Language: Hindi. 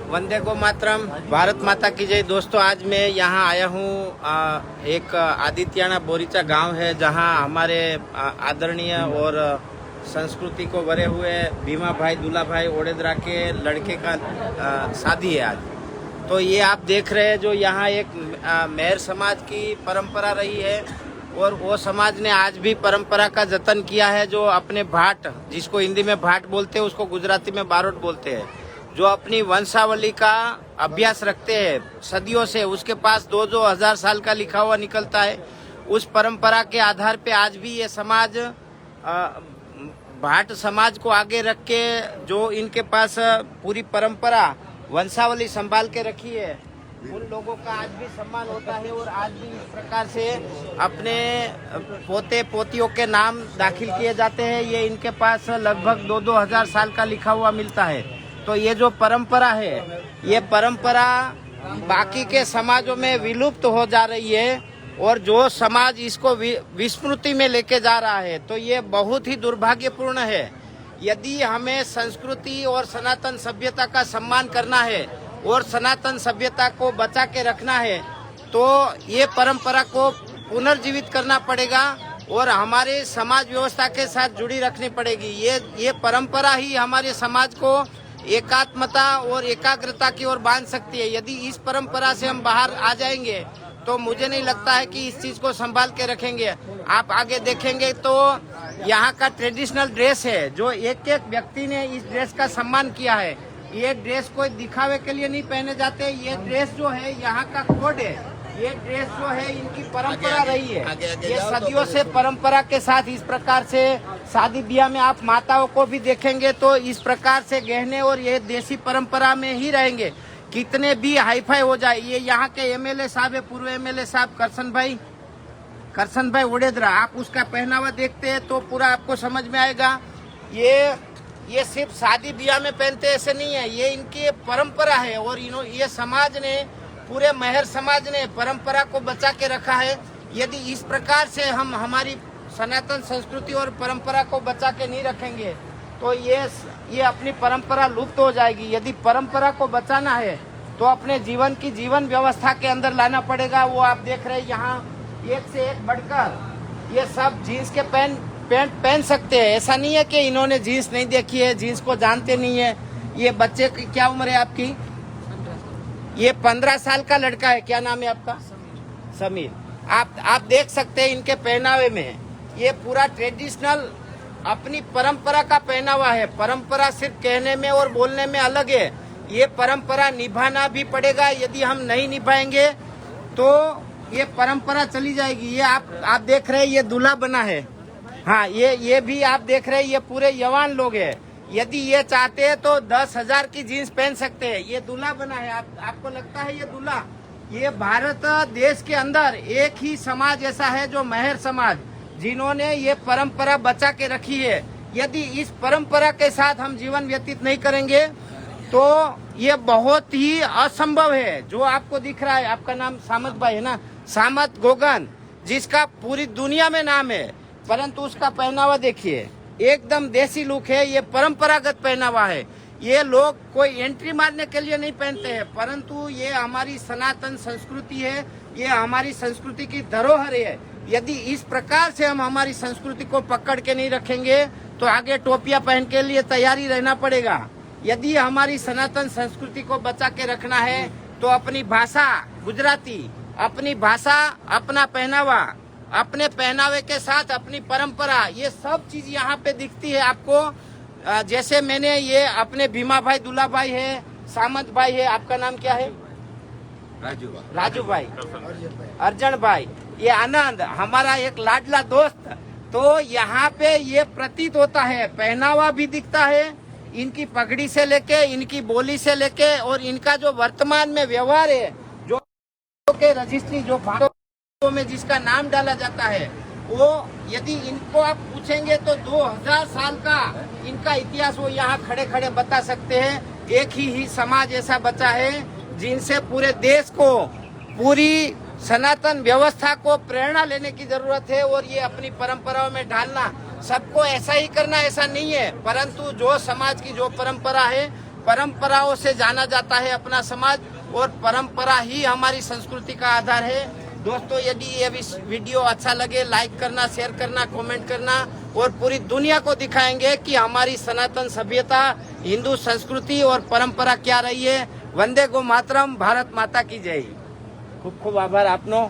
वंदे गो मातरम, भारत माता की जय। दोस्तों, आज मैं यहाँ आया हूँ। एक आदित्याना बोरीचा गांव है जहाँ हमारे आदरणीय और संस्कृति को भरे हुए भीमा भाई दूल्हा भाई ओडेदरा के लड़के का शादी है आज। तो ये आप देख रहे हैं जो यहाँ एक मेहर समाज की परंपरा रही है और वो समाज ने आज भी परंपरा का जतन किया है। जो अपने भाट, जिसको हिंदी में भाट बोलते हैं, उसको गुजराती में बारोट बोलते हैं, जो अपनी वंशावली का अभ्यास रखते हैं सदियों से, उसके पास 2-2 हजार साल का लिखा हुआ निकलता है। उस परंपरा के आधार पे आज भी ये समाज भाट समाज को आगे रख के, जो इनके पास पूरी परंपरा वंशावली संभाल के रखी है, उन लोगों का आज भी सम्मान होता है और आज भी इस प्रकार से अपने पोते पोतियों के नाम दाखिल किए जाते हैं। ये इनके पास लगभग 2-2 हजार साल का लिखा हुआ मिलता है। तो ये जो परंपरा है, ये परंपरा बाकी के समाजों में विलुप्त हो जा रही है और जो समाज इसको विस्मृति में लेके जा रहा है, तो ये बहुत ही दुर्भाग्यपूर्ण है। यदि हमें संस्कृति और सनातन सभ्यता का सम्मान करना है और सनातन सभ्यता को बचा के रखना है, तो ये परंपरा को पुनर्जीवित करना पड़ेगा और हमारे समाज व्यवस्था के साथ जुड़ी रखनी पड़ेगी। ये परंपरा ही हमारे समाज को एकात्मता और एकाग्रता की ओर बांध सकती है। यदि इस परंपरा से हम बाहर आ जाएंगे तो मुझे नहीं लगता है कि इस चीज को संभाल के रखेंगे। आप आगे देखेंगे तो यहाँ का ट्रेडिशनल ड्रेस है, जो एक एक व्यक्ति ने इस ड्रेस का सम्मान किया है। ये ड्रेस कोई दिखावे के लिए नहीं पहने जाते। ये ड्रेस जो है यहाँ का कोड है। ये ड्रेस जो है इनकी परंपरा रही है। ये सदियों से परंपरा के साथ इस प्रकार से शादी ब्याह में आप माताओं को भी देखेंगे तो इस प्रकार से गहने और ये देसी परंपरा में ही रहेंगे। कितने भी हाईफाई हो जाए, ये यहाँ के एमएलए साहब है, पूर्व एमएलए साहब करसन भाई ओडेदरा, आप उसका पहनावा देखते हैं तो पूरा आपको समझ में आएगा। ये सिर्फ शादी ब्याह में पहनते ऐसे नहीं है, ये इनकी परंपरा है और ये समाज ने, पूरे मेहर समाज ने परंपरा को बचा के रखा है। यदि इस प्रकार से हम हमारी सनातन संस्कृति और परंपरा को बचा के नहीं रखेंगे तो ये अपनी परंपरा लुप्त हो जाएगी। यदि परंपरा को बचाना है तो अपने जीवन व्यवस्था के अंदर लाना पड़ेगा। वो आप देख रहे हैं यहाँ एक से एक बढ़कर ये सब जीन्स के पैंट पहन सकते हैं। ऐसा नहीं है कि इन्होंने जीन्स नहीं देखी है, जीन्स को जानते नहीं है। ये बच्चे की क्या उम्र है आपकी? ये 15 साल का लड़का है। क्या नाम है आपका? समीर। आप देख सकते हैं इनके पहनावे में, ये पूरा ट्रेडिशनल अपनी परंपरा का पहनावा है। परंपरा सिर्फ कहने में और बोलने में अलग है, ये परंपरा निभाना भी पड़ेगा। यदि हम नहीं निभाएंगे तो ये परंपरा चली जाएगी। ये आप देख रहे हैं ये दूल्हा बना है। हाँ, ये भी आप देख रहे हैं ये पूरे जवान लोग हैं। यदि ये चाहते हैं तो 10,000 की जीन्स पहन सकते हैं। ये दूल्हा बना है। आपको लगता है ये दूल्हा? ये भारत देश के अंदर एक ही समाज ऐसा है जो मेहर समाज, जिन्होंने ये परंपरा बचा के रखी है। यदि इस परंपरा के साथ हम जीवन व्यतीत नहीं करेंगे तो ये बहुत ही असंभव है। जो आपको दिख रहा है, आपका नाम सामत भाई है ना, सामत गोगन, जिसका पूरी दुनिया में नाम है, परंतु उसका पहनावा देखिए, एकदम देसी लुक है। ये परंपरागत पहनावा है। ये लोग कोई एंट्री मारने के लिए नहीं पहनते हैं, परंतु ये हमारी सनातन संस्कृति है, ये हमारी संस्कृति की धरोहर है। यदि इस प्रकार से हम हमारी संस्कृति को पकड़ के नहीं रखेंगे तो आगे टोपियां पहन के लिए तैयारी रहना पड़ेगा। यदि हमारी सनातन संस्कृति को बचा के रखना है तो अपनी भाषा गुजराती, अपनी भाषा, अपना पहनावा, अपने पहनावे के साथ अपनी परंपरा, ये सब चीज यहाँ पे दिखती है आपको। जैसे मैंने ये अपने भीमा भाई, दुल्ला भाई है, सामंत भाई है, आपका नाम क्या है? राजू भाई, अर्जन भाई, ये आनंद हमारा एक लाडला दोस्त। तो यहाँ पे ये प्रतीत होता है, पहनावा भी दिखता है, इनकी पगड़ी से लेके, इनकी बोली से लेके, और इनका जो वर्तमान में व्यवहार है, जो के रजिस्ट्री, जो भागों में जिसका नाम डाला जाता है, वो यदि इनको आप पूछेंगे तो 2000 साल का इनका इतिहास वो यहाँ खड़े खड़े बता सकते हैं। एक ही समाज ऐसा बचा है जिनसे पूरे देश को, पूरी सनातन व्यवस्था को प्रेरणा लेने की जरूरत है, और ये अपनी परंपराओं में ढालना, सबको ऐसा ही करना ऐसा नहीं है, परंतु जो समाज की जो परंपरा है, परंपराओं से जाना जाता है अपना समाज, और परंपरा ही हमारी संस्कृति का आधार है। दोस्तों, यदि ये वीडियो अच्छा लगे, लाइक करना, शेयर करना, कमेंट करना, और पूरी दुनिया को दिखाएंगे कि हमारी सनातन सभ्यता, हिंदू संस्कृति और परंपरा क्या रही है। वंदे गो मातरम, भारत माता की जय। खूब खूब आभार आपनो।